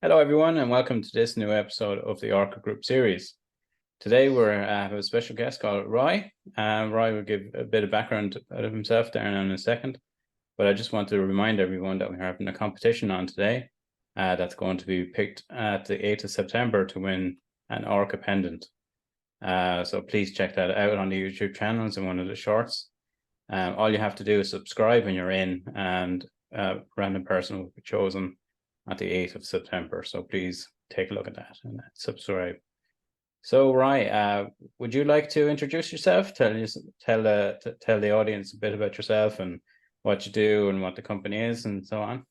Hello, everyone, and welcome to this new episode of the Orca Group Series. Today, we have a special guest called Roy. Roy will give a bit of background out of himself there in a second, but I just want to remind everyone that we're having a competition on today that's going to be picked at the 8th of September to win an Orca pendant. So please check that out on the YouTube channels and one of the shorts. All you have to do is subscribe when you're in, and a random person will be chosen at the 8th of September. So please take a look at that and subscribe. So Roy, would you like to introduce yourself? Tell the audience a bit about yourself and what you do and what the company is and so on.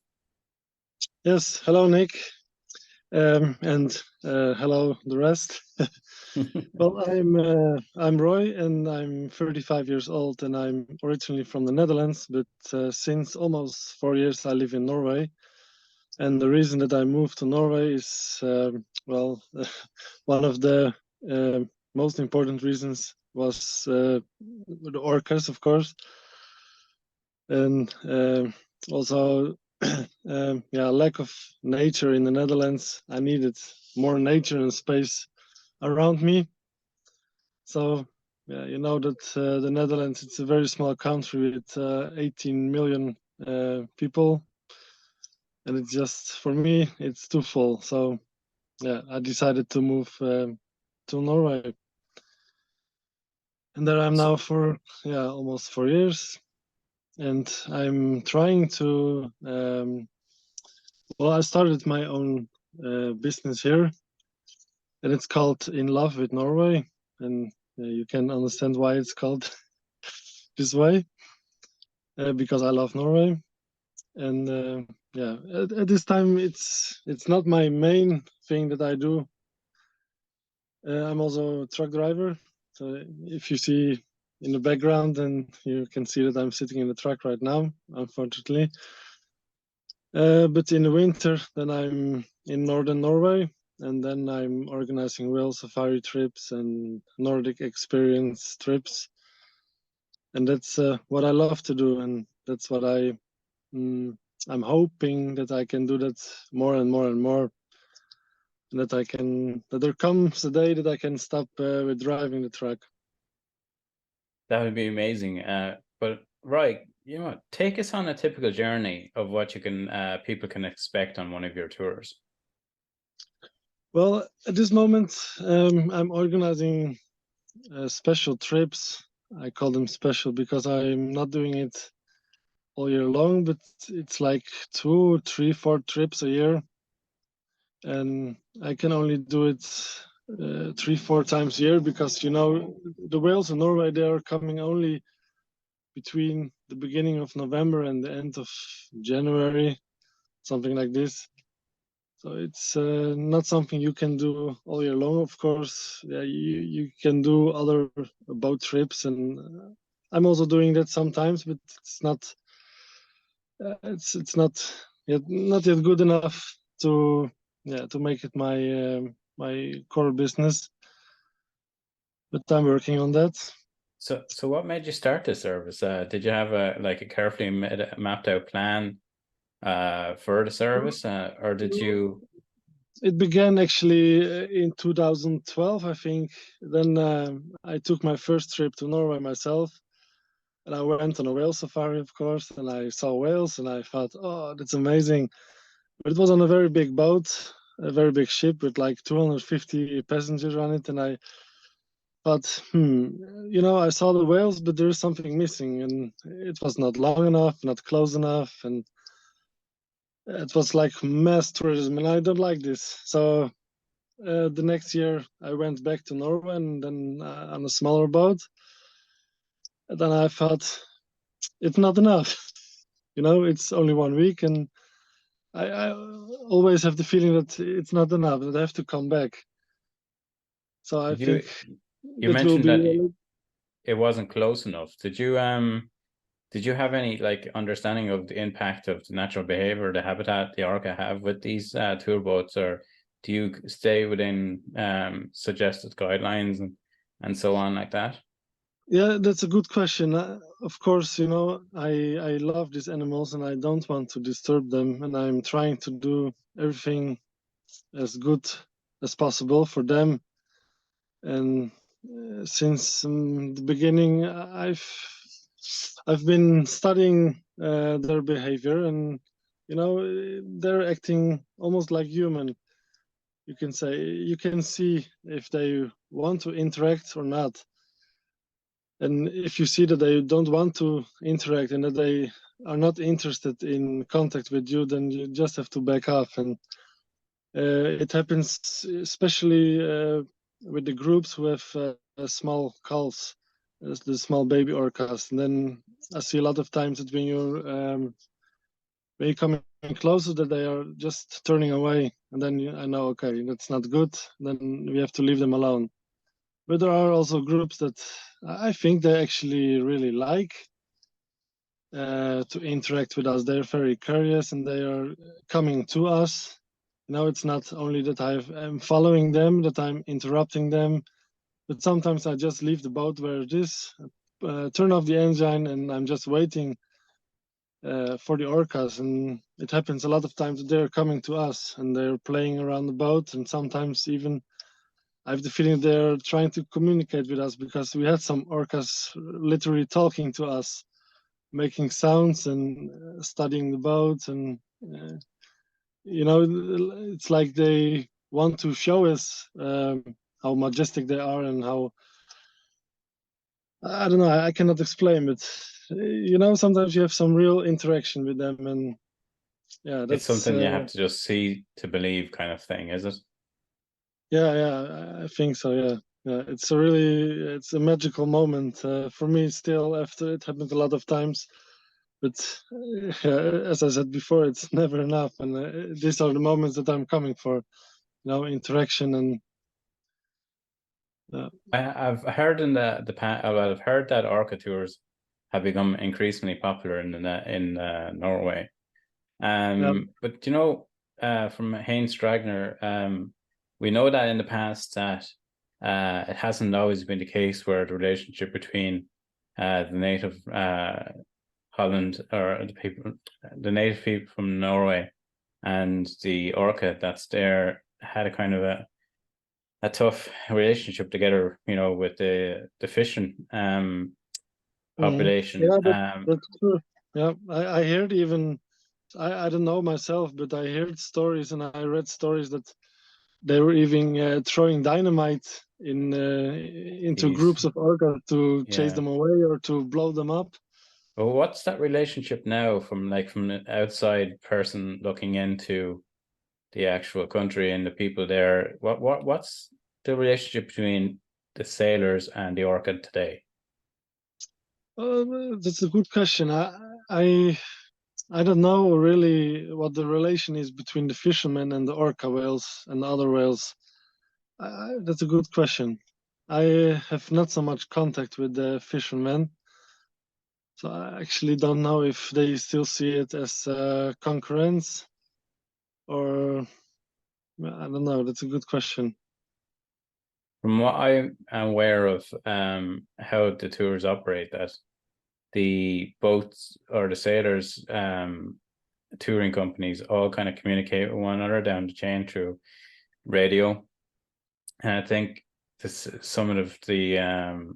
Yes, hello Nick, and hello the rest. Well, I'm Roy, and I'm 35 years old, and I'm originally from the Netherlands, but since almost 4 years I live in Norway. And the reason that I moved to Norway is, well, one of the most important reasons was the orcas, of course, and also lack of nature in the Netherlands. I needed more nature and space around me. So yeah, you know that the Netherlands, it's a very small country with 18 million people, and it's just, for me, it's too full. So yeah, I decided to move to Norway, and there I'm now for almost 4 years, and I'm trying to I started my own business here, and it's called In Love with Norway, and you can understand why it's called this way, because I love Norway. And at this time, it's not my main thing that I do. I'm also a truck driver, so if you see in the background, then you can see that I'm sitting in the truck right now, unfortunately. But in the winter, then I'm in northern Norway, and then I'm organizing whale safari trips and Nordic experience trips. And that's what I love to do, and that's what I'm hoping that I can do that more and more and more, and that there comes a day that I can stop with driving the truck. That would be amazing. But Roy, take us on a typical journey of what you can people can expect on one of your tours. Well, at this moment, I'm organizing special trips. I call them special because I'm not doing it all year long, but it's like 2, 3, 4 trips a year, and I can only do it 3, 4 times a year, because the whales in Norway, they are coming only between the beginning of November and the end of January, something like this. So it's not something you can do all year long. Of course, yeah, you can do other boat trips, and I'm also doing that sometimes, but it's not not yet good enough to make it my core business. But I'm working on that. So what made you start this service? Did you have a carefully mapped out plan for the service, or did you? It began actually in 2012, I think. Then I took my first trip to Norway myself, and I went on a whale safari, of course, and I saw whales, and I thought, oh, that's amazing. But it was on a very big boat, a very big ship with like 250 passengers on it, and I thought, I saw the whales, but there's something missing, and it was not long enough, not close enough, and it was like mass tourism, and I don't like this. So the next year I went back to Norway, and then on a smaller boat. And then I thought, it's not enough. It's only 1 week, and I always have the feeling that it's not enough, that I have to come back. So I think you mentioned that it wasn't close enough. Did you have any understanding of the impact of the natural behavior, the habitat the orca have with these tour boats, or do you stay within suggested guidelines and so on like that? Yeah, that's a good question. Of course, I love these animals, and I don't want to disturb them, and I'm trying to do everything as good as possible for them. And since the beginning, I've been studying their behavior, and they're acting almost like human. You can say you can see if they want to interact or not. And if you see that they don't want to interact and that they are not interested in contact with you, then you just have to back off. And it happens especially with the groups who have small calls, the small baby orcas. And then I see a lot of times that when you're coming closer, that they are just turning away. And then I know, okay, that's not good. Then we have to leave them alone. But there are also groups that I think they actually really like to interact with us. They're very curious and they are coming to us. It's not only that I'm following them, that I'm interrupting them, but sometimes I just leave the boat where it is, turn off the engine, and I'm just waiting for the orcas. And it happens a lot of times that they're coming to us and they're playing around the boat, and sometimes even I have the feeling they're trying to communicate with us, because we had some orcas literally talking to us, making sounds and studying the boat. And it's like they want to show us how majestic they are and how, I don't know, I cannot explain, but sometimes you have some real interaction with them. And yeah, It's that's something you have to just see to believe kind of thing, is it? yeah, I think so. Yeah, it's a magical moment for me still, after it happened a lot of times. But as I said before, it's never enough, and these are the moments that I'm coming for, interaction. And I've heard in the past, well, I've heard that Orca tours have become increasingly popular in Norway. yeah, But from Haynes Stragner, we know that in the past that it hasn't always been the case where the relationship between the native Holland, or the native people from Norway, and the Orca that's there had a kind of a tough relationship together, with the fishing population. yeah, that's true. Yeah, I heard even, I don't know myself, but I heard stories and I read stories that they were even throwing dynamite into Geez, groups of orcas to chase yeah. them away or to blow them up. Well, what's that relationship now from an outside person looking into the actual country and the people there? What's the relationship between the sailors and the Orca today? That's a good question. I I don't know really what the relation is between the fishermen and the orca whales and the other whales. That's a good question. I have not so much contact with the fishermen, so I actually don't know if they still see it as concurrence, or I don't know. That's a good question. From what I'm aware of, how the tours operate, that the boats or the sailors, touring companies all kind of communicate with one another down the chain through radio. And I think some of the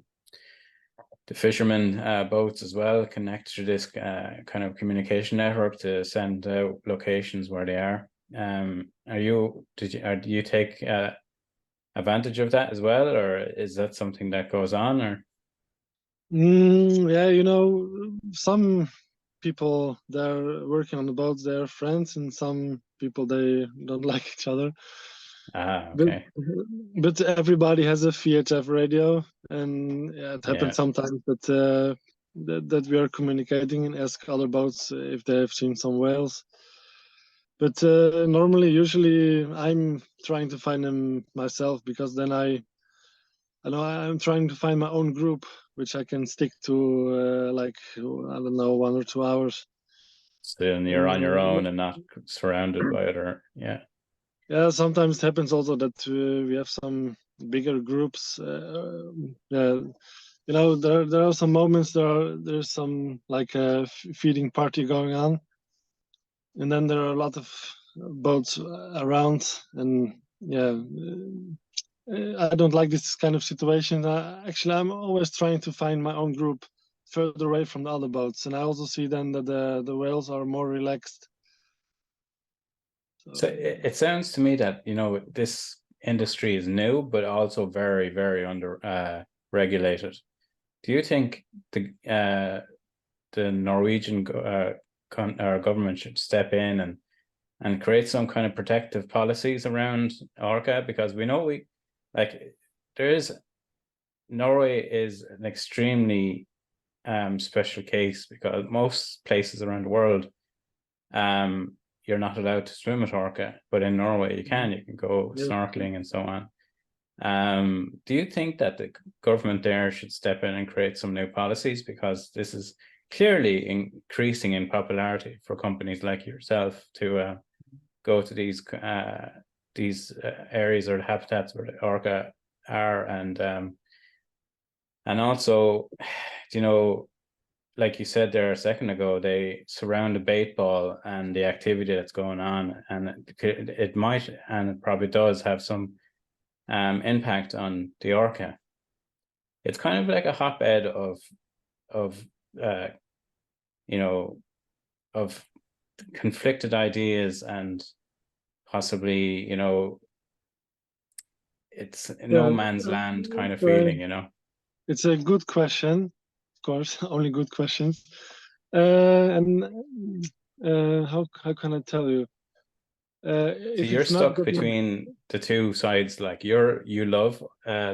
fishermen boats as well connect to this kind of communication network to send out locations where they are. Do you take advantage of that as well, or is that something that goes on? Or Yeah, some people they're working on the boats, they're friends, and some people they don't like each other. But okay, but everybody has a VHF radio, and yeah, it yeah. happens sometimes that we are communicating and ask other boats if they have seen some whales. But normally, usually, I'm trying to find them myself, because then I know I'm trying to find my own group, which I can stick to, like, I don't know, 1 or 2 hours. So then you're on your And own and not surrounded by other, yeah. yeah, sometimes it happens also that we have some bigger groups. Yeah, there are some moments, there's some like a feeding party going on, and then there are a lot of boats around, and yeah, I don't like this kind of situation. Actually, I'm always trying to find my own group further away from the other boats, and I also see then that the whales are more relaxed. So it sounds to me that, you know, this industry is new, but also very, very under regulated. Do you think the Norwegian government should step in and create some kind of protective policies around Orca? Because we know Norway is an extremely special case, because most places around the world you're not allowed to swim with Orca, but in Norway you can go Yeah. snorkeling and so on. Do you think that the government there should step in and create some new policies? Because this is clearly increasing in popularity for companies like yourself to go to these areas or habitats where the Orca are, and also, you know, like you said there a second ago, they surround the bait ball and the activity that's going on, and it might, and it probably does, have some impact on the Orca. It's kind of like a hotbed of you know, of conflicted ideas, and possibly, you know, it's no man's land kind of feeling, you know. It's a good question, of course, only good questions. And how can I tell you? So If you're it's not stuck between the two sides. Like you love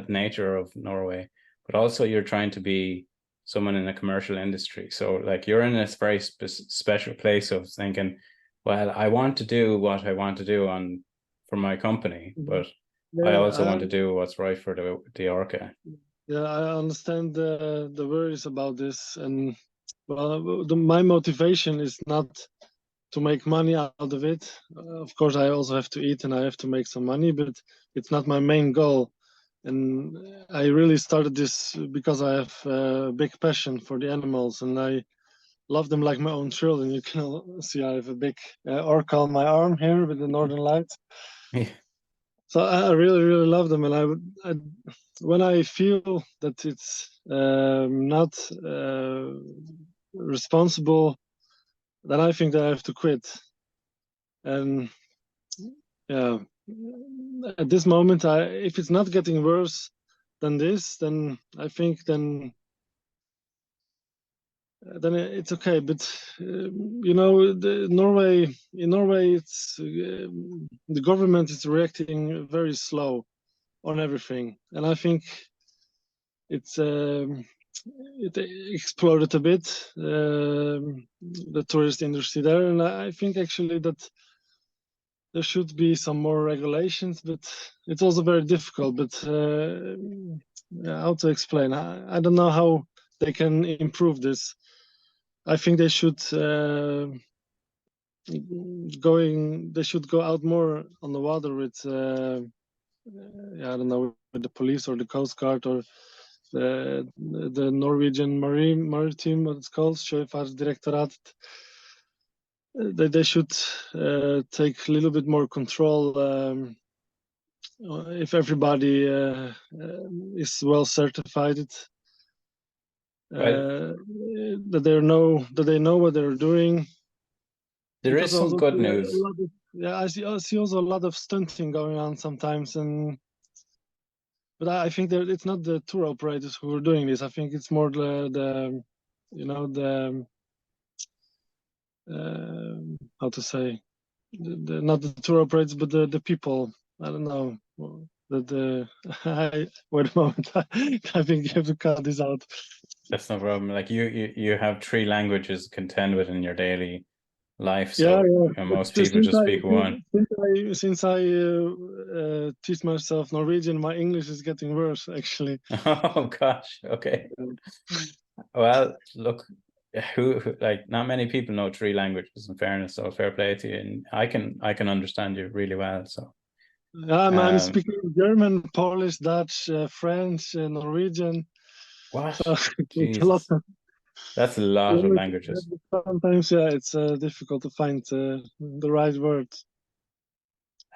nature of Norway, but also you're trying to be someone in a commercial industry. So like you're in this very special place of thinking, well, I want to do what I want to do for my company, but I also want to do what's right for the Orca. Yeah, I understand the worries about this, and well, my motivation is not to make money out of it. Of course, I also have to eat and I have to make some money, but it's not my main goal. And I really started this because I have a big passion for the animals, and I love them like my own children. You can see I have a big orca on my arm here with the northern lights. Yeah. So I really, really love them, and when I feel that it's not responsible, then I think that I have to quit. And yeah, at this moment, if it's not getting worse than this, then I think then it's okay. But you know, in Norway, it's the government is reacting very slow on everything, and I think it exploded a bit, the tourist industry there, and I think actually that there should be some more regulations, but it's also very difficult. But how to explain? I don't know how they can improve this. I think they should go out more on the water with I don't know, with the police or the coast guard or the Norwegian maritime, what it's called, Sjøfartsdirektoratet. They should take a little bit more control. If everybody is well certified, that they know what they're doing. There is some good news. I see also a lot of stunting going on sometimes, but I think that it's not the tour operators who are doing this. I think it's more the how to say, not the tour operators, but the people. I don't know. Wait a moment. I think you have to cut this out. That's no problem. Like you have three languages to contend with in your daily life, so you know, most people just speak one. Since I teach myself Norwegian, my English is getting worse, actually. Oh gosh. Okay. Well, look, like not many people know three languages, in fairness, so fair play to you. And I can understand you really well. So I'm speaking German, Polish, Dutch, French, Norwegian. what? So Jesus. That's a lot of languages. Sometimes, yeah, it's difficult to find the right words.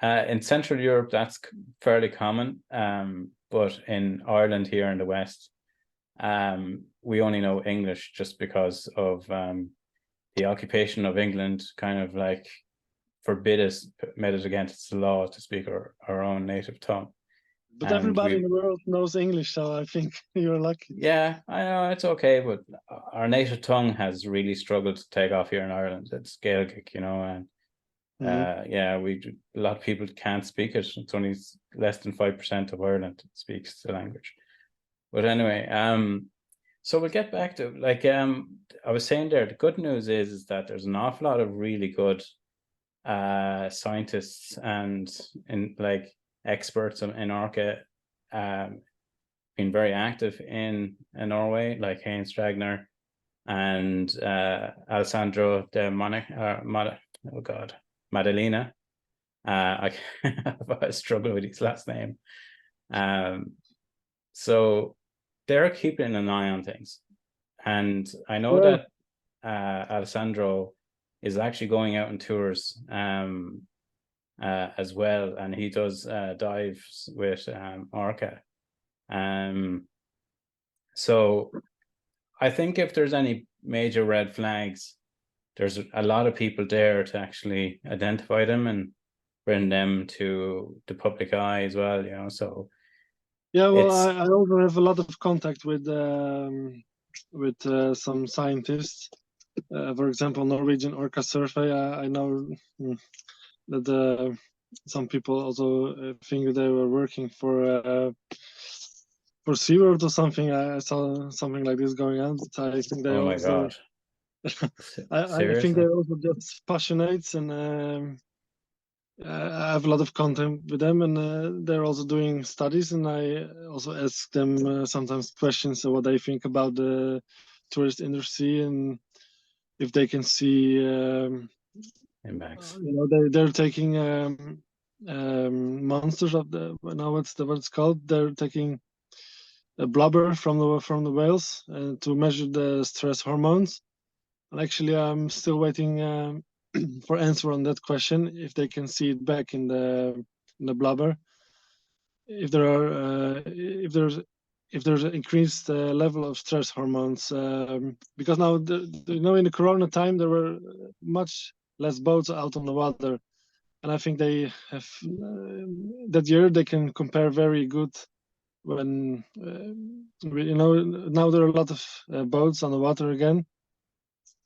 In Central Europe, that's fairly common. But in Ireland here in the West, we only know English just because of the occupation of England kind of like made it against the law to speak our own native tongue. But everybody in the world knows English, so I think you're lucky. Yeah, I know it's okay, but our native tongue has really struggled to take off here in Ireland. It's Gaelic, you know, and yeah, a lot of people can't speak it. It's only less than 5% of Ireland speaks the language. But anyway, so we'll get back to like I was saying there. The good news is that there's an awful lot of really good scientists and like experts in Orca, been very active in Norway, like Heinz Stragner and Alessandro de Maddalena. I struggle with his last name. So they're keeping an eye on things. And I know that Alessandro is actually going out on tours as well. And he does dives with Orca. So I think if there's any major red flags, there's a lot of people there to actually identify them and bring them to the public eye as well, you know. So yeah, well, I also have a lot of contact with some scientists. For example, Norwegian Orca Survey. I know that some people also think they were working for SeaWorld or something. I saw something like this going on. I think they oh my also, God. I think they're also just passionate, and I have a lot of contact with them, and they're also doing studies, and I also ask them sometimes questions of what they think about the tourist industry and if they can see impacts. you know, they're taking monsters of the now what it's called. They're taking a blubber from the whales to measure the stress hormones. And actually, I'm still waiting for answer on that question. If they can see it back in the blubber, if there are if there's an increased level of stress hormones, because now you know, in the Corona time there were much less boats out on the water, and I think they have that year they can compare very good when you know, now there are a lot of boats on the water again,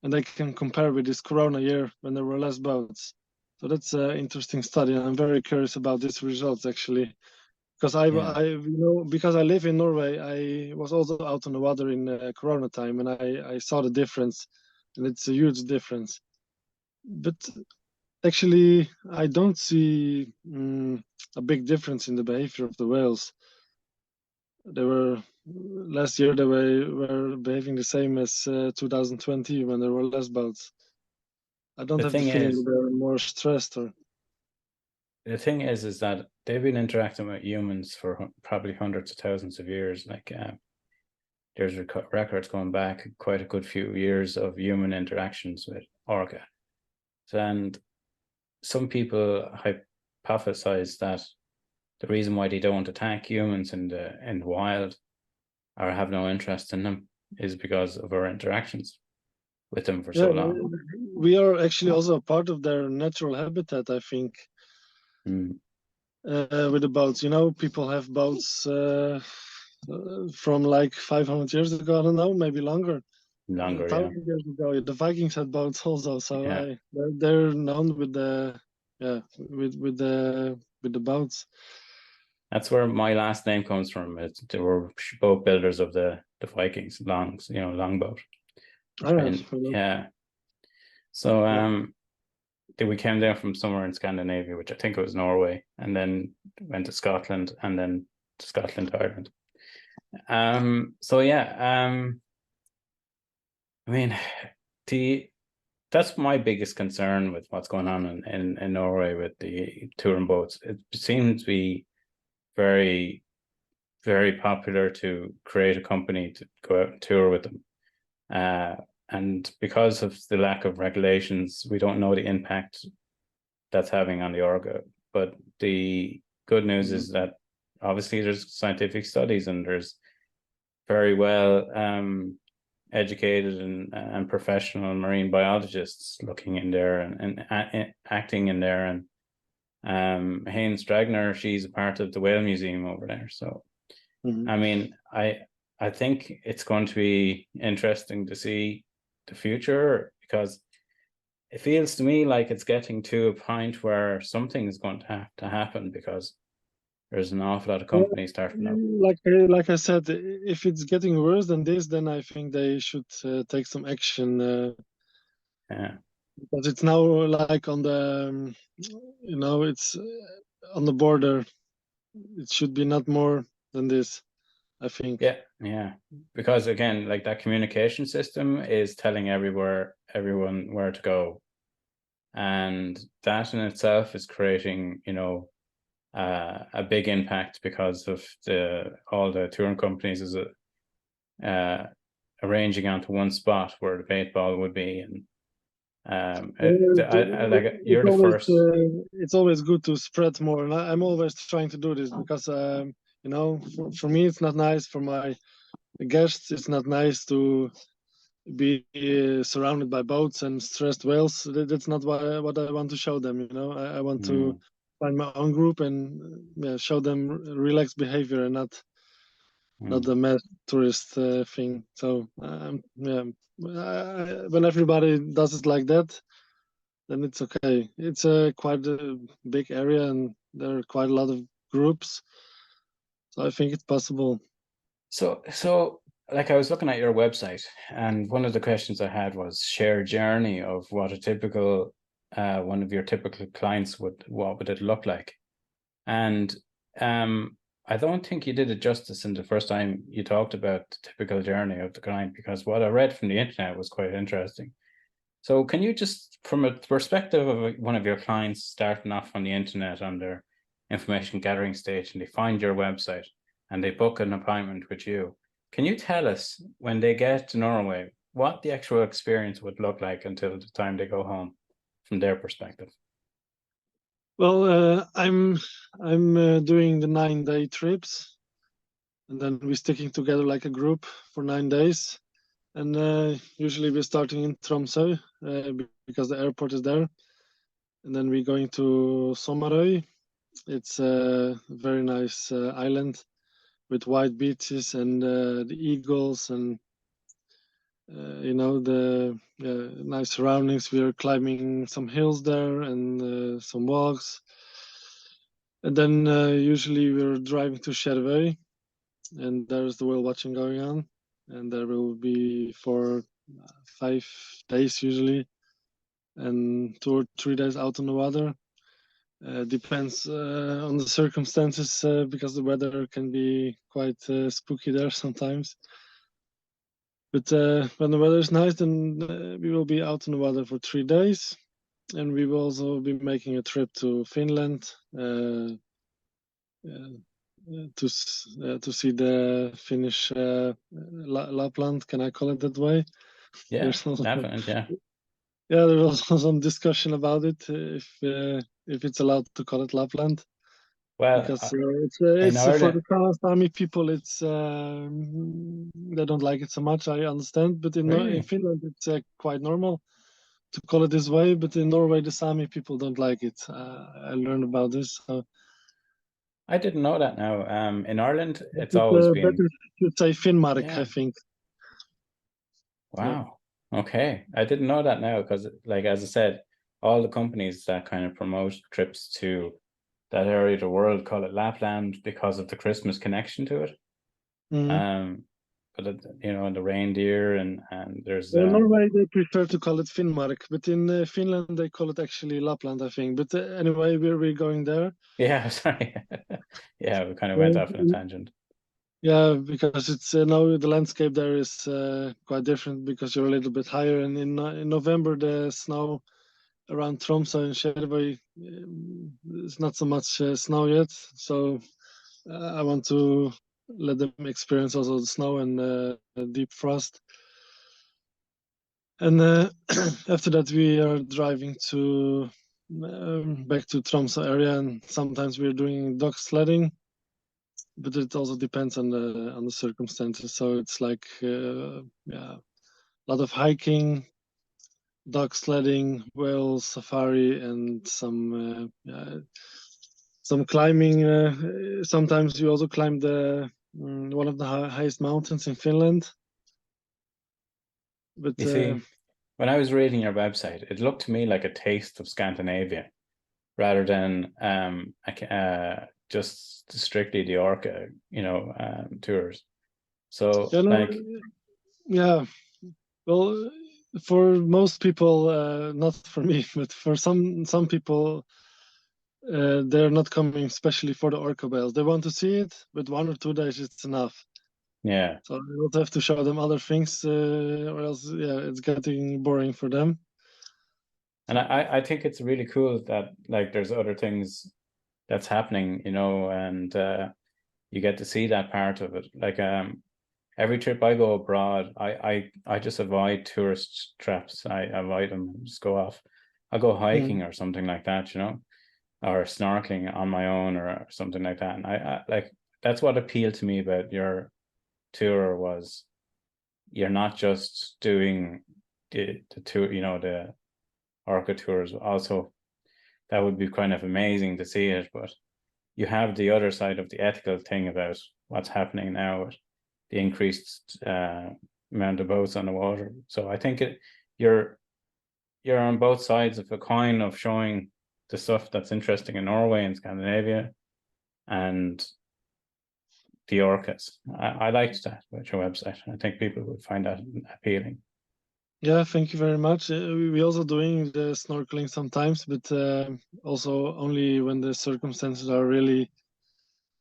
and they can compare with this Corona year when there were less boats. So that's an interesting study, and I'm very curious about these results actually, because I you know, because I live in Norway, I was also out on the water in Corona time, and I saw the difference, and it's a huge difference. But actually, I don't see a big difference in the behavior of the whales. They were last year they were behaving the same as 2020 when there were less boats. I don't have the feeling that they're more stressed. Or the thing is that they've been interacting with humans for probably hundreds of thousands of years. Like there's records going back quite a good few years of human interactions with Orca. And some people hypothesize that the reason why they don't attack humans in the wild or have no interest in them is because of our interactions with them for so long. We are actually also a part of their natural habitat, I think. With the boats, you know, people have boats from like 500 years ago. I don't know, maybe longer. 1,000 years ago, the Vikings had boats also, so they're known with the with the boats. That's where my last name comes from. They were boat builders of the Vikings, longboat. Yeah. So we came down from somewhere in Scandinavia, which I think it was Norway, and then went to Scotland, and then to Scotland to Ireland. So yeah, I mean, that's my biggest concern with what's going on in Norway with the touring boats. It seems to be very, very popular to create a company to go out and tour with them. And because of the lack of regulations, we don't know the impact that's having on the Orca but the good news is that obviously there's scientific studies and there's very well educated and professional marine biologists looking in there and acting in there. And Hayne Stragner, she's a part of the Whale Museum over there. So, I mean, I think it's going to be interesting to see the future, because it feels to me like it's getting to a point where something is going to have to happen, because there's an awful lot of companies starting up. Like I said, if it's getting worse than this, then I think they should take some action. Yeah. Because it's now like on the, it's on the border. It should be not more than this, I think. Yeah. Because again, like that communication system is telling everyone where to go. And that in itself is creating, a big impact, because of all the touring companies is arranging onto one spot where the bait ball would be. And you're the first. It's always good to spread more, and I'm always trying to do this, because for me it's not nice. For my guests, it's not nice to be surrounded by boats and stressed whales. That's not what I want to show them. I want to find my own group and show them relaxed behavior and not the mad tourist thing. So when everybody does it like that, then it's okay. It's quite a big area, and there are quite a lot of groups. So I think it's possible. So like I was looking at your website, and one of the questions I had was share journey of what a typical one of your typical clients what would it look like? And I don't think you did it justice in the first time you talked about the typical journey of the client, because what I read from the internet was quite interesting. So can you just, from a perspective of one of your clients starting off on the internet on their information gathering stage, and they find your website and they book an appointment with you, can you tell us, when they get to Norway, what the actual experience would look like until the time they go home, from their perspective? Well, I'm doing the 9-day trips, and then we're sticking together like a group for 9 days. And usually we're starting in Tromsø because the airport is there, and then we're going to Sommarøy. It's a very nice island with white beaches and the eagles and the nice surroundings. We are climbing some hills there and some walks, and then usually we're driving to Skjervøy, and there's the whale watching going on, and there will be for 5 days usually, and 2 or 3 days out on the water. Depends on the circumstances, because the weather can be quite spooky there sometimes. But when the weather is nice, then we will be out on the water for 3 days, and we will also be making a trip to Finland to see the Finnish Lapland. Can I call it that way? Yeah, definitely. Yeah. Yeah, there was also some discussion about it, if it's allowed to call it Lapland. Well, because it's for Ireland, the Sámi people, it's they don't like it so much. I understand, but in really? Finland it's quite normal to call it this way. But in Norway, the Sámi people don't like it. I learned about this. So I didn't know that now. In Ireland, it's always been. better to say Finnmark, Yeah. I think. Wow. Okay. I didn't know that now, because, like, as I said, all the companies that kind of promote trips to that area of the world call it Lapland because of the Christmas connection to it. But and the reindeer and there's In Norway, they prefer to call it Finnmark, but in Finland they call it actually Lapland, I think. But anyway, we're going there. Yeah, sorry. Yeah, we kind of went off on a tangent. Yeah, because it's now the landscape there is quite different, because you're a little bit higher, and in November the snow around Tromsø and Skjervøy, there's not so much snow yet. So I want to let them experience also the snow and deep frost. And after that we are driving to back to Tromsø area, and sometimes we're doing dog sledding, but it also depends on the circumstances. So it's like a lot of hiking, dog sledding, whale safari, and some climbing. Sometimes you also climb the one of the highest mountains in Finland. But You see, when I was reading your website, it looked to me like a taste of Scandinavia rather than just strictly the Orca, tours. So yeah, well, for most people, not for me, but for some people, they're not coming especially for the Orca whales. They want to see it, but 1 or 2 days it's enough. Yeah. So you don't have to show them other things, or else, it's getting boring for them. And I think it's really cool that like there's other things that's happening, and you get to see that part of it. Like every trip I go abroad, I just avoid tourist traps. I avoid them, just go off. I go hiking or something like that, or snorkeling on my own or something like that. And I like that's what appealed to me about your tour was you're not just doing the tour, the Orca tours. Also, that would be kind of amazing to see it, but you have the other side of the ethical thing about what's happening now with the increased amount of boats on the water. So I think you're on both sides of a coin of showing the stuff that's interesting in Norway and Scandinavia and the Orcas. I liked that about your website. I think people would find that appealing. Yeah, thank you very much. We also doing the snorkeling sometimes, but also only when the circumstances are really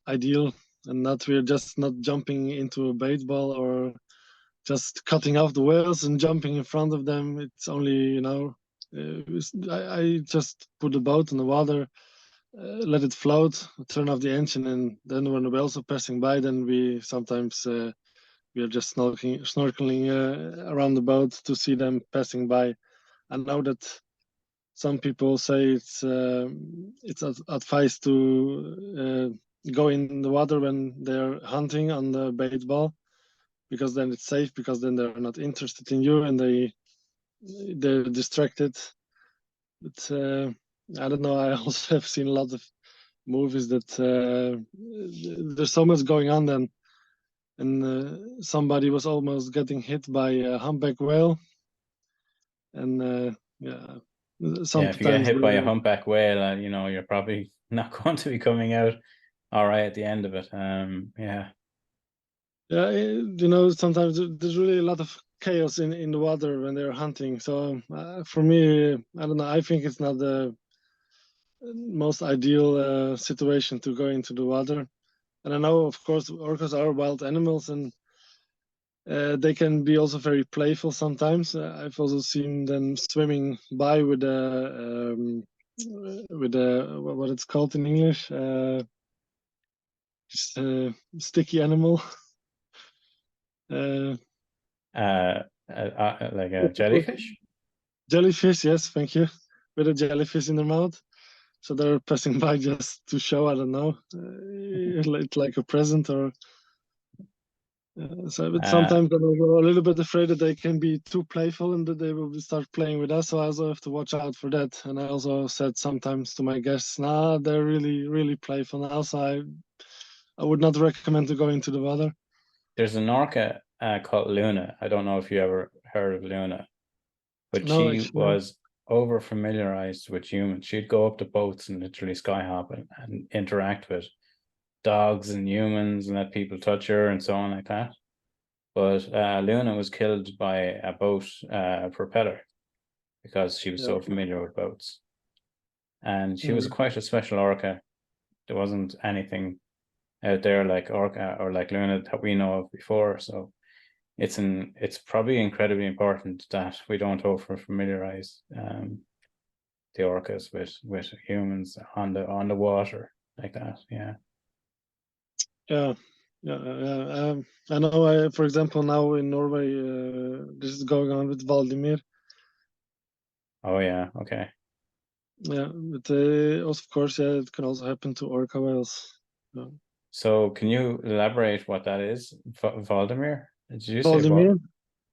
ideal, and we're just not jumping into a bait ball or just cutting off the whales and jumping in front of them. It's only, I just put the boat in the water, let it float, turn off the engine, and then when the whales are passing by, then we sometimes we are just snorkeling around the boat to see them passing by. I know that some people say it's advised to go in the water when they're hunting on the bait ball, because then it's safe, because then they're not interested in you and they're distracted. But I don't know. I also have seen a lot of movies that there's so much going on then, and somebody was almost getting hit by a humpback whale, and If you get sometimes hit by a humpback whale, you're probably not going to be coming out all right at the end of it. Sometimes there's really a lot of chaos in the water when they're hunting. So for me, I don't know. I think it's not the most ideal situation to go into the water. And I know, of course, orcas are wild animals, and they can be also very playful sometimes. I've also seen them swimming by with a what it's called in English, just a sticky animal. Like a jellyfish? Jellyfish, yes, thank you. With a jellyfish in their mouth. So they're passing by just to show, I don't know, it's like a present or. But sometimes I'm a little bit afraid that they can be too playful and that they will start playing with us. So I also have to watch out for that. And I also said sometimes to my guests, nah, they're really, really playful now. So I would not recommend to go into the water. There's an orca called Luna. I don't know if you ever heard of Luna, but No, she actually, was over familiarized with humans. She'd go up to boats and literally sky hop and interact with dogs and humans and let people touch her and so on like that. But Luna was killed by a boat propeller because she was so familiar with boats. And she was quite a special orca. There wasn't anything out there like Orca or like Luna that we know of before. So it's probably incredibly important that we don't over familiarize the orcas with humans on the water like that. Yeah. I know. For example, now in Norway, this is going on with Hvaldimir. Oh yeah. Okay. Yeah, but of course, yeah, it can also happen to orca whales. Yeah. So can you elaborate what that is? Hvaldimir? Did you say what? Hvaldimir,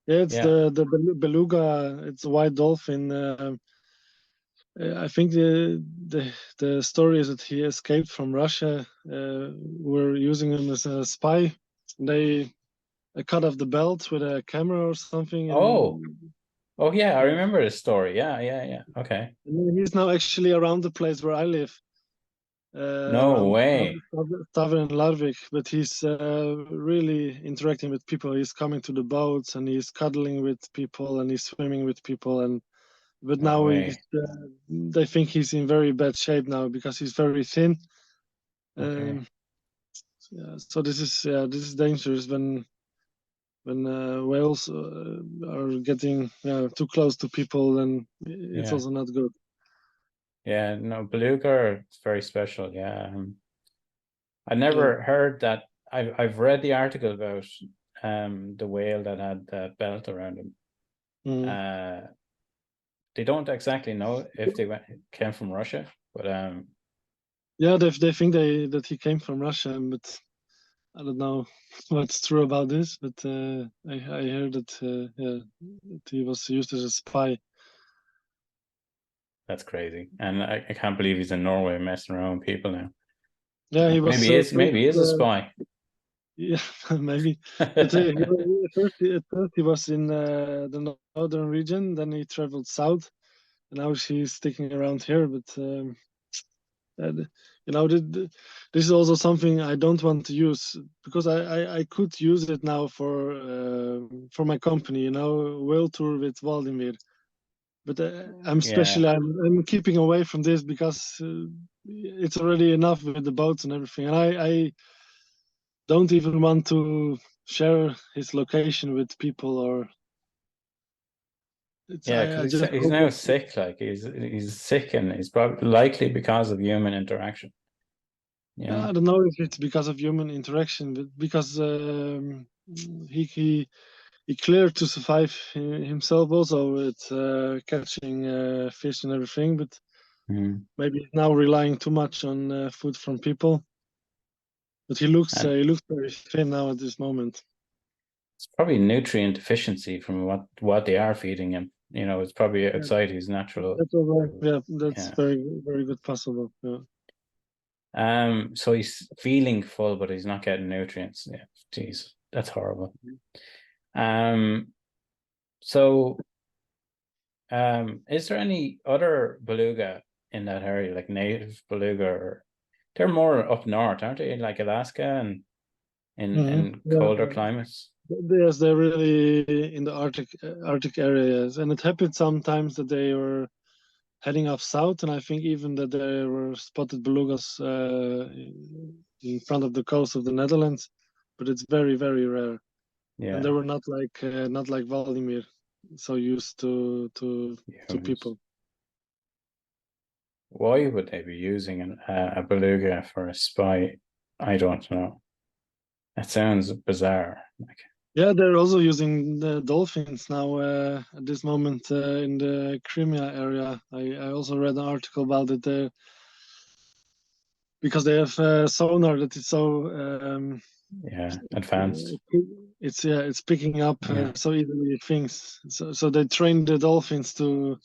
yeah, it's Yeah. the beluga. It's a white dolphin. I think the story is that he escaped from Russia. We're using him as a spy. They cut off the belt with a camera or something, Oh, oh yeah, I yeah, remember this story. Yeah, yeah, yeah. Okay. and he's now actually around the place where I live, No around way. Stavern and Larvik. But he's really interacting with people. He's coming to the boats and he's cuddling with people and he's swimming with people. And but No now way. they think he's in very bad shape now because he's very thin. Okay. Um, yeah, so this is dangerous when whales are getting too close to people, then it's Yeah. also not good. Yeah, no, beluga is very special. Yeah. I Yeah. never heard that. I've read the article about the whale that had the belt around him. Mm. Uh they don't exactly know if came from Russia, but Yeah, they think that he came from Russia, but I don't know what's true about this. But I heard that that he was used as a spy. that's crazy. And I can't believe he's in Norway messing around with people now. Yeah, he was Maybe he is a spy. yeah, maybe. But at first he was in the northern region. Then he traveled south, and now he's sticking around here. But and, this is also something I don't want to use because I could use it now for my company. Whale tour with Hvaldimir. But Yeah. I'm keeping away from this because it's already enough with the boats and everything. And I don't even want to share his location with people, or Yeah, because I just he's hope now that. sick. Like he's sick, and he's probably likely because of human interaction. You I know. don't know if it's because of human interaction, but because he cleared to survive himself also with catching fish and everything, but Mm. maybe he's now relying too much on food from people. But And he looks very thin now at this moment. it's probably nutrient deficiency from what they are feeding him. It's probably Yeah, outside his natural. that's all right. Yeah, that's Yeah. very very good possible. Yeah. So he's feeling full, but he's not getting nutrients. Yeah. Jeez, that's horrible. Um. So, is there any other beluga in that area, like native beluga, or they're more up north, aren't they? Like Alaska and in Yeah, colder climates. yes, they're really in the Arctic areas, and it happened sometimes that they were heading off south, and I think even that there were spotted belugas in front of the coast of the Netherlands, but it's very very rare, and they Yeah, were not like Vladimir, so used to humans. people. Why would they be using a beluga for a spy? I don't know. That sounds bizarre. Like, Yeah, they're also using the dolphins now at this moment in the Crimea area. I also read an article about it there because they have sonar that is so yeah, advanced. it's picking up Yeah, so easily things. So they train the dolphins to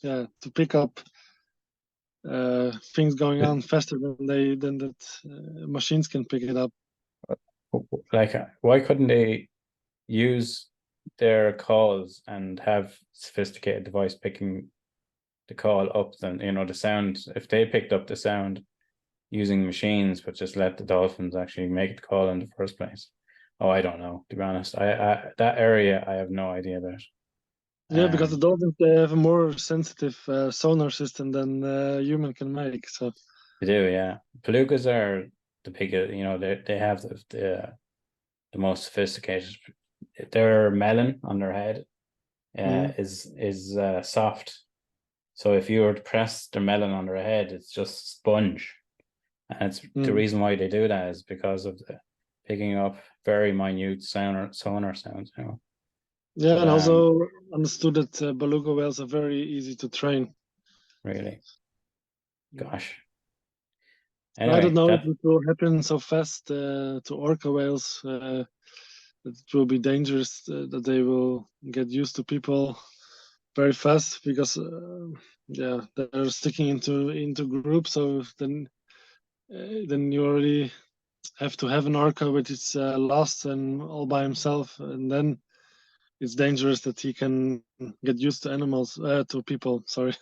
pick up things going But, on faster than that machines can pick it up. like, why couldn't they use their calls and have sophisticated device picking the call up? Then the sound. If they picked up the sound using machines, but just let the dolphins actually make the call in the first place. Oh, I don't know. To be honest, I that area I have no idea about. Yeah, because the Um, dolphins they have a more sensitive sonar system than human can make. So. they do, yeah. Belugas are the biggest. They have the most sophisticated. Their melon on their head Mm, is soft. So if you were to press their melon on their head, it's just sponge. And it's the mm. reason why they do that is because of the picking up very minute sonar sounds. Yeah, But and also understood that beluga whales are very easy to train. really, Gosh. I Anyway, don't know if it will happen so fast to orca whales. That it will be dangerous that they will get used to people very fast because yeah, they're sticking into groups. So then you already have to have an orca which is lost and all by himself, and then it's dangerous that he can get used to animals, to people. Sorry,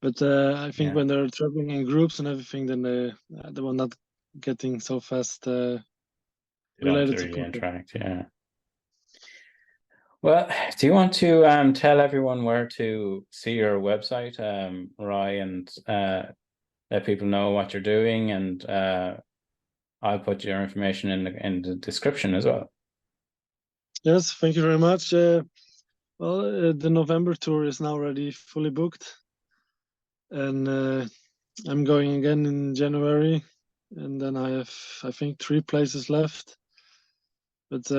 but I think when they're traveling in groups and everything, then they will not getting so fast related to really people. interact. Yeah. Well, do you want to tell everyone where to see your website, Roy, and let people know what you're doing, and I'll put your information in the description as well. Yes, thank you very much. Well, the November tour is now already fully booked, and I'm going again in January, and then I have, I think, 3 places left. But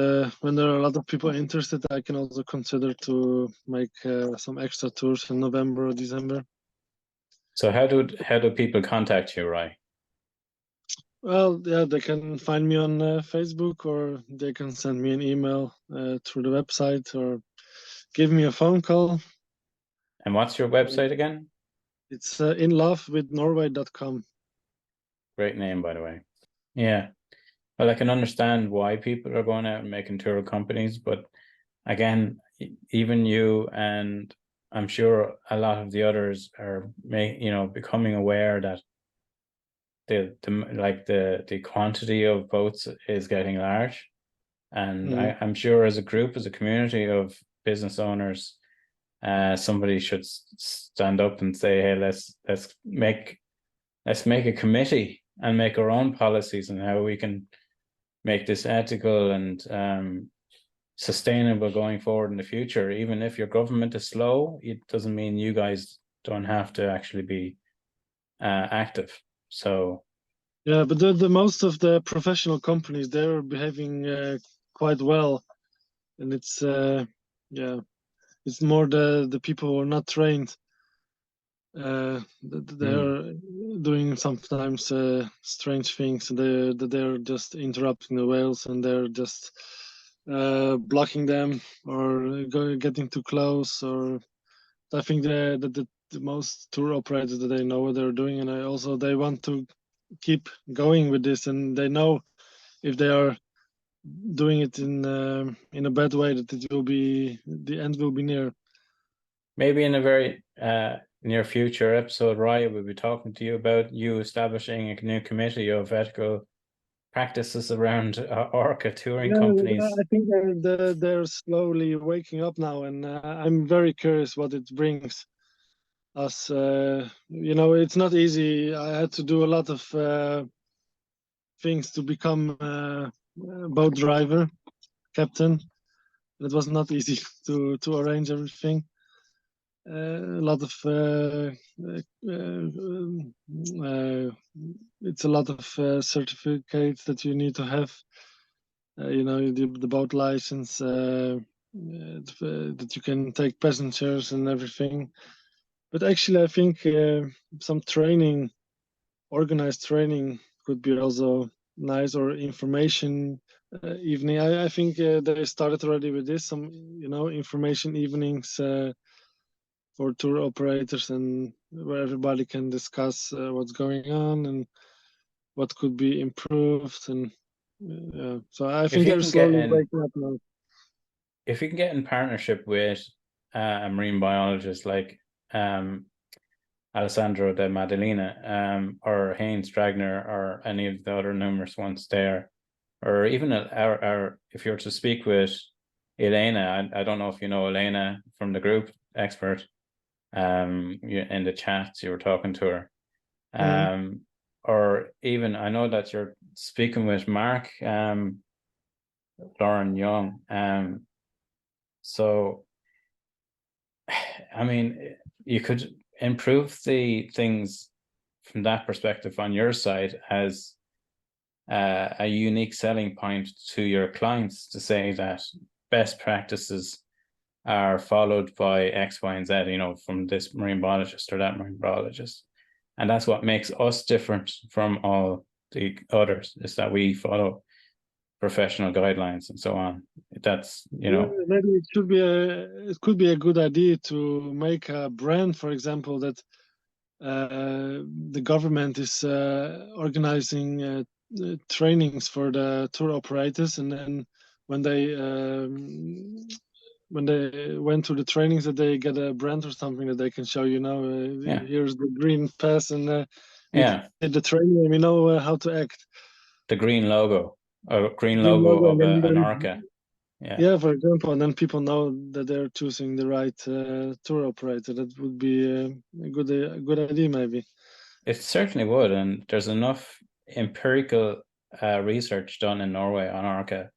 when there are a lot of people interested, I can also consider to make some extra tours in November or December. So how do people contact you, Roy? Well, yeah, they can find me on Facebook, or they can send me an email through the website, or give me a phone call. And what's your website again? It's inlovewithnorway.com. Great name, by the way. Yeah. Well, I can understand why people are going out and making tour companies, but again, even you and I'm sure a lot of the others are becoming aware that the quantity of boats is getting large. And I'm sure as a group, as a community of business owners, somebody should stand up and say, hey, let's make a committee and make our own policies on how we can make this ethical and sustainable going forward in the future. Even if your government is slow, it doesn't mean you guys don't have to actually be active. So yeah, but the most of the professional companies, they're behaving quite well, and it's yeah, it's more the people who are not trained. They're doing sometimes strange things. They're just interrupting the whales, and they're just blocking them or getting too close. Or I think the most tour operators that they know what they're doing, and they want to keep going with this, and they know if they are doing it in a bad way, that the end will be near. maybe in a very near future episode, Roy will be talking to you about you establishing a new committee of ethical practices around orca touring companies. I think they're slowly waking up now, and I'm very curious what it brings us. It's not easy. I had to do a lot of things to become a boat driver, captain. It was not easy to arrange everything. A lot of it's a lot of certificates that you need to have. The boat license, that you can take passengers and everything. But actually, I think some training, organized training, could be also nice, or information evening. I think they started already with this. Some information evenings for tour operators, and where everybody can discuss what's going on and what could be improved. And so I think they're slowly waking up now. If you can get in partnership with a marine biologist like Alessandro de Maddalena, or Haynes Dragner, or any of the other numerous ones there, or even our if you were to speak with Elena, I don't know if you know Elena from the group expert, in the chats you were talking to her, or even I know that you're speaking with Mark, Lauren Young, so I mean, you could improve the things from that perspective on your side as a unique selling point to your clients, to say that best practices are followed by X, Y, and Z, from this marine biologist or that marine biologist. And that's what makes us different from all the others, is that we follow professional guidelines and so on. That's, maybe it could be a good idea to make a brand, for example, that the government is organizing trainings for the tour operators, and then when they went to the trainings, that they get a brand or something that they can show, here's the green pass, and we did the training, and we know how to act. The green logo, or green Green logo logo, of and an then, orca. yeah, for example, and then people know that they're choosing the right tour operator. That would be a good idea, maybe. It certainly would, and there's enough empirical research done in Norway on orca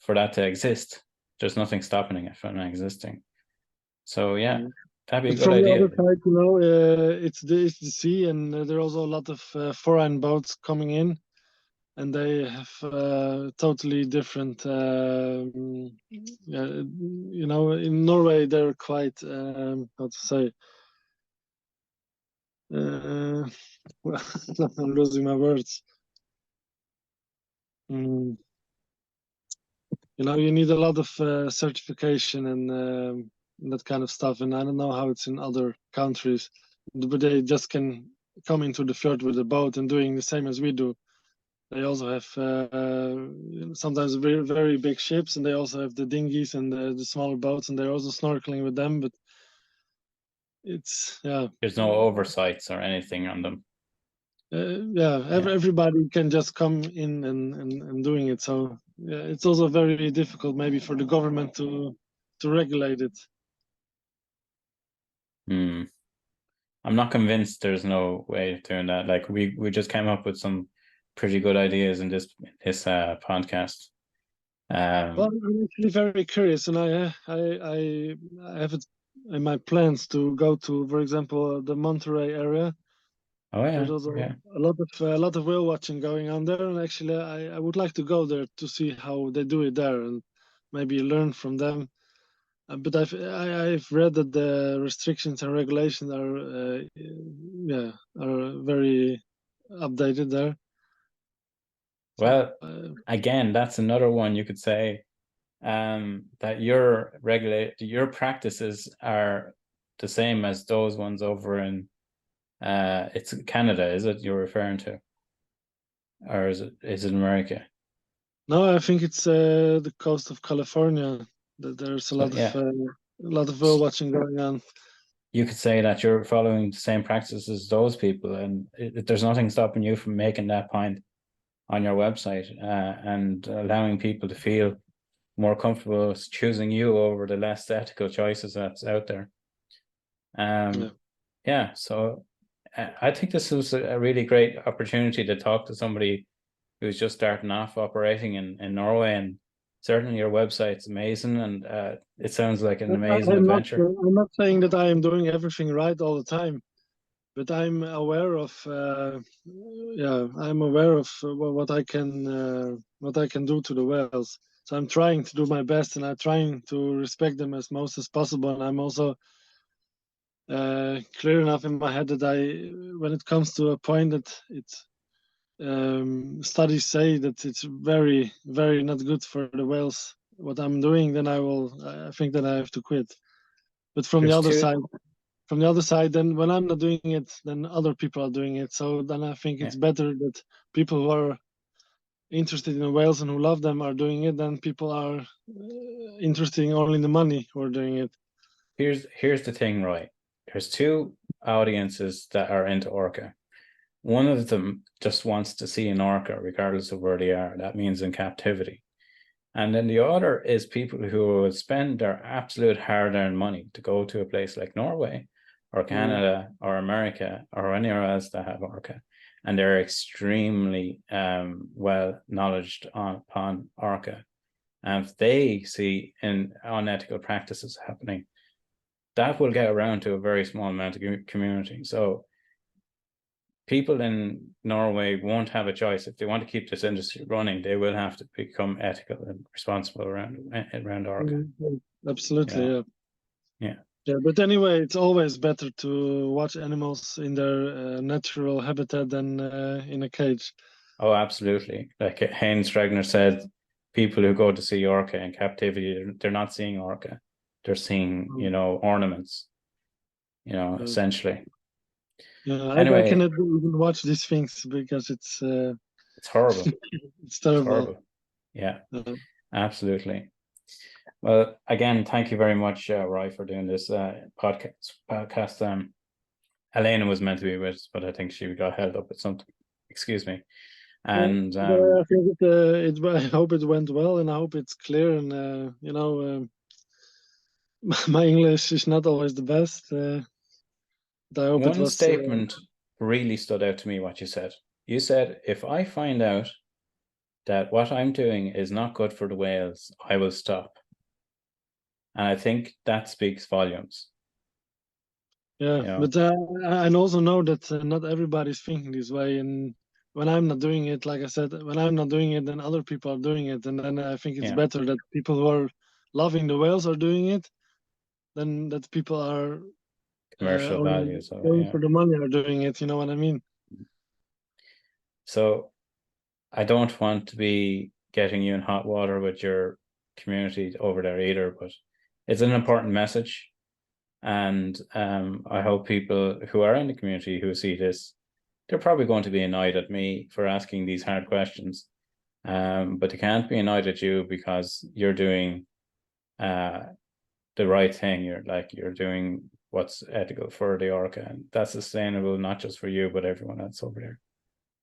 for that to exist. There's nothing stopping it from existing. So yeah, that'd be a good from idea. The other side, it's the sea, and there are also a lot of foreign boats coming in, and they have totally different. In Norway, they're quite how to say. Well, I'm losing my words. You need a lot of certification and that kind of stuff, and I don't know how it's in other countries, but they just can come into the fjord with a boat and doing the same as we do. They also have sometimes very, very big ships, and they also have the dinghies and the smaller boats, and they're also snorkeling with them, but it's, yeah. There's no oversights or anything on them. Everybody can just come in and doing it. So yeah, it's also very difficult maybe for the government to regulate it. I'm not convinced there's no way of doing that. Like we just came up with some pretty good ideas in this podcast. Well, I'm actually very curious, and I have it in my plans to go to, for example, the Monterey area. Oh yeah, There's also a lot of whale watching going on there, and actually, I would like to go there to see how they do it there, and maybe learn from them. But I've read that the restrictions and regulations are very updated there. Well, again, that's another one you could say that your practices are the same as those ones over in it's Canada, is it you're referring to? Or is it America? No, I think it's the coast of California. There's a lot of whale watching going on. You could say that you're following the same practices as those people, and there's nothing stopping you from making that point on your website and allowing people to feel more comfortable choosing you over the less ethical choices that's out there. So I think this was a really great opportunity to talk to somebody who's just starting off operating in Norway, and certainly your website's amazing, and it sounds like an amazing adventure. I'm not saying that I am doing everything right all the time, but I'm aware of what I can do to the whales. So I'm trying to do my best, and I'm trying to respect them as most as possible. And I'm also clear enough in my head that when it comes to a point that it's studies say that it's very, very not good for the whales what I'm doing, then I think that I have to quit. But from the other side, then when I'm not doing it, then other people are doing it. So then I think it's better that people who are interested in the whales and who love them are doing it than people are interested in only the money who are doing it. Here's the thing, Roy. There's two audiences that are into orca. One of them just wants to see an orca regardless of where they are. That means in captivity. And then the other is people who will spend their absolute hard-earned money to go to a place like Norway or Canada or America or anywhere else that have orca. And they're extremely well knowledged upon orca. And if they see unethical practices happening, that will get around to a very small amount of community. So people in Norway won't have a choice. If they want to keep this industry running, they will have to become ethical and responsible around orca. Absolutely, yeah. Yeah, but anyway, it's always better to watch animals in their natural habitat than in a cage. Oh, absolutely. Like Heinz Regner said, people who go to see orca in captivity, they're not seeing orca. They're seeing, Mm. ornaments, Yeah, essentially. yeah. I Anyway, cannot even watch these things because it's horrible. it's It's terrible. horrible. Yeah, Uh, absolutely. Well, again, thank you very much, Roy, for doing this podcast. Elena was meant to be with us, but I think she got held up with something. Excuse me. yeah, And but I think I hope it went well, and I hope it's clear. And my English is not always the best, but I hope it one was. statement really stood out to me, what you said. You said, if I find out that what I'm doing is not good for the whales, I will stop. And I think that speaks volumes. Yeah, but I also know that not everybody's thinking this way. And when I'm not doing it, like I said, when I'm not doing it, then other people are doing it. And then I think it's Yeah, better that people who are loving the whales are doing it than that people are commercial only values. So going yeah. for the money are doing it. You know what I mean? So I don't want to be getting you in hot water with your community over there either, but it's an important message. And I hope people who are in the community who see this, they're probably going to be annoyed at me for asking these hard questions. But they can't be annoyed at you because you're doing uh, the right thing. You're doing what's ethical for the orca, and that's sustainable not just for you but everyone else over there.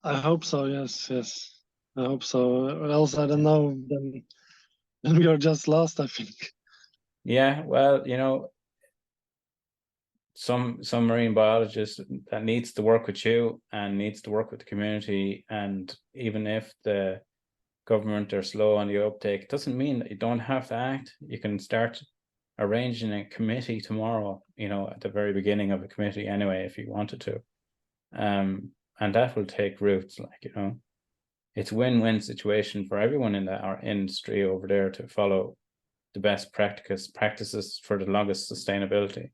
I hope so. Yes, yes. I hope so. Or else I don't know. Then we are just lost. I think. Yeah, well, some marine biologist that needs to work with you and needs to work with the community, and even if the government are slow on the uptake, it doesn't mean that you don't have to act. You can start arranging a committee tomorrow, at the very beginning of a committee anyway, if you wanted to. And that will take roots, it's win-win situation for everyone in our industry over there to follow the best practices for the longest sustainability.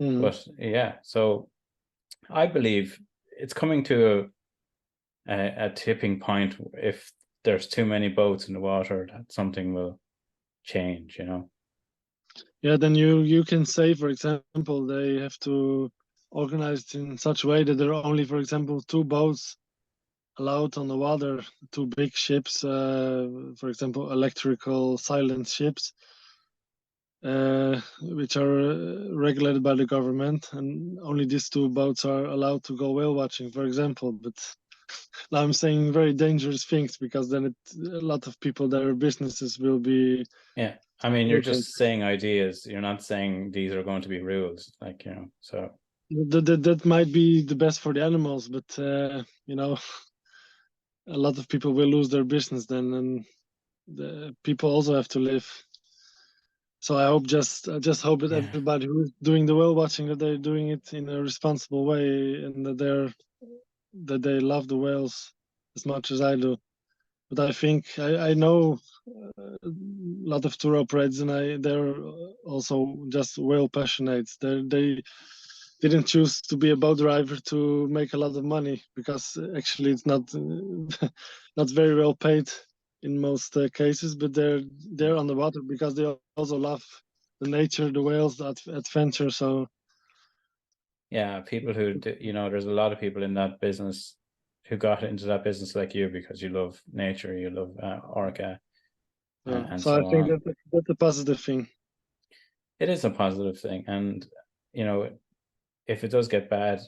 Mhm. But yeah, so I believe it's coming to a tipping point. If there's too many boats in the water, that something will change. Yeah, then you can say, for example, they have to organize it in such a way that there are only, for example, two boats allowed on the water, two big ships, for example, electrical silent ships, which are regulated by the government, and only these two boats are allowed to go whale watching, for example. But now I'm saying very dangerous things because then a lot of people, their businesses will be Yeah, I mean, you're broken. just saying ideas. You're not saying these are going to be rules, so That might be the best for the animals, but a lot of people will lose their business then, and the people also have to live. So I just hope that yeah. everybody who is doing the whale watching, that they're doing it in a responsible way, and that they love the whales as much as I do. But I think I know a lot of tour operators, and they're also just whale passionate. They didn't choose to be a boat driver to make a lot of money, because actually it's not not very well paid in most cases. But they're on the water because they also love the nature, the whales, the adventure. So Yeah, people who there's a lot of people in that business who got into that business like you because you love nature, you love orca, and so I so think on. that's a positive thing. It is a positive thing, and if it does get bad,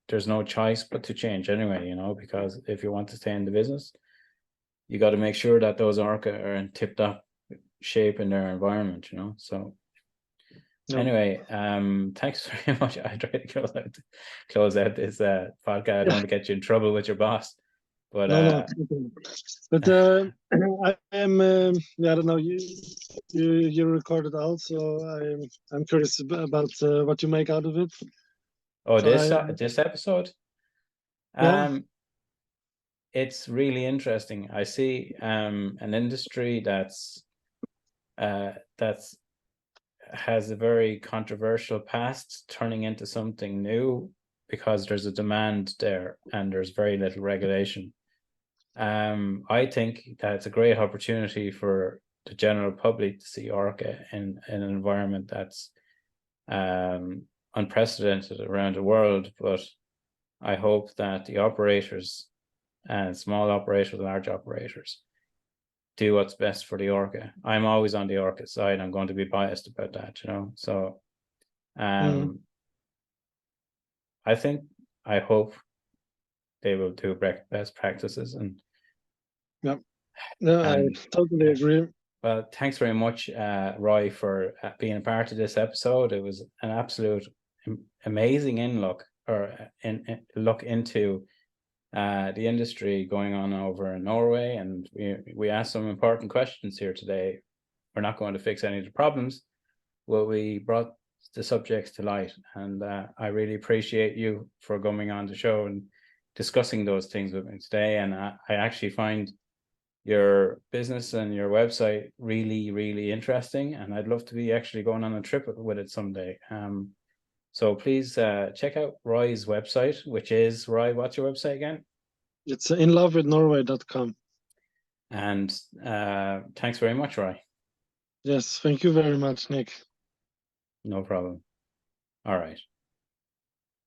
there's no choice but to change anyway. Because if you want to stay in the business, you got to make sure that those orca are in tip-top shape in their environment. So Yeah. anyway, thanks very much. I try to close out this podcast. I don't Yeah. want to get you in trouble with your boss, but No, no. But I am. Yeah, I don't know. You recorded out, so I'm curious about what you make out of it. oh, So this episode, yeah. um, it's really interesting. I see an industry that's has a very controversial past, turning into something new because there's a demand there and there's very little regulation. I think that it's a great opportunity for the general public to see Orca in an environment that's unprecedented around the world, but I hope that the operators and small operators, large operators, do what's best for the Orca. I'm always on the Orca side. I'm going to be biased about that, So I hope they will do best practices and yeah. No, I totally agree. Well, thanks very much, Roy, for being a part of this episode. It was an absolute amazing look into the industry going on over in Norway, and we asked some important questions here today. We're not going to fix any of the problems, but we brought the subjects to light, and I really appreciate you for coming on the show and discussing those things with me today. And I actually find your business and your website really, really interesting, and I'd love to be actually going on a trip with it someday. So please check out Roy's website, which is, Roy, what's your website again? It's inlovewithnorway.com. And thanks very much, Roy. Yes, thank you very much, Nick. No problem. All right.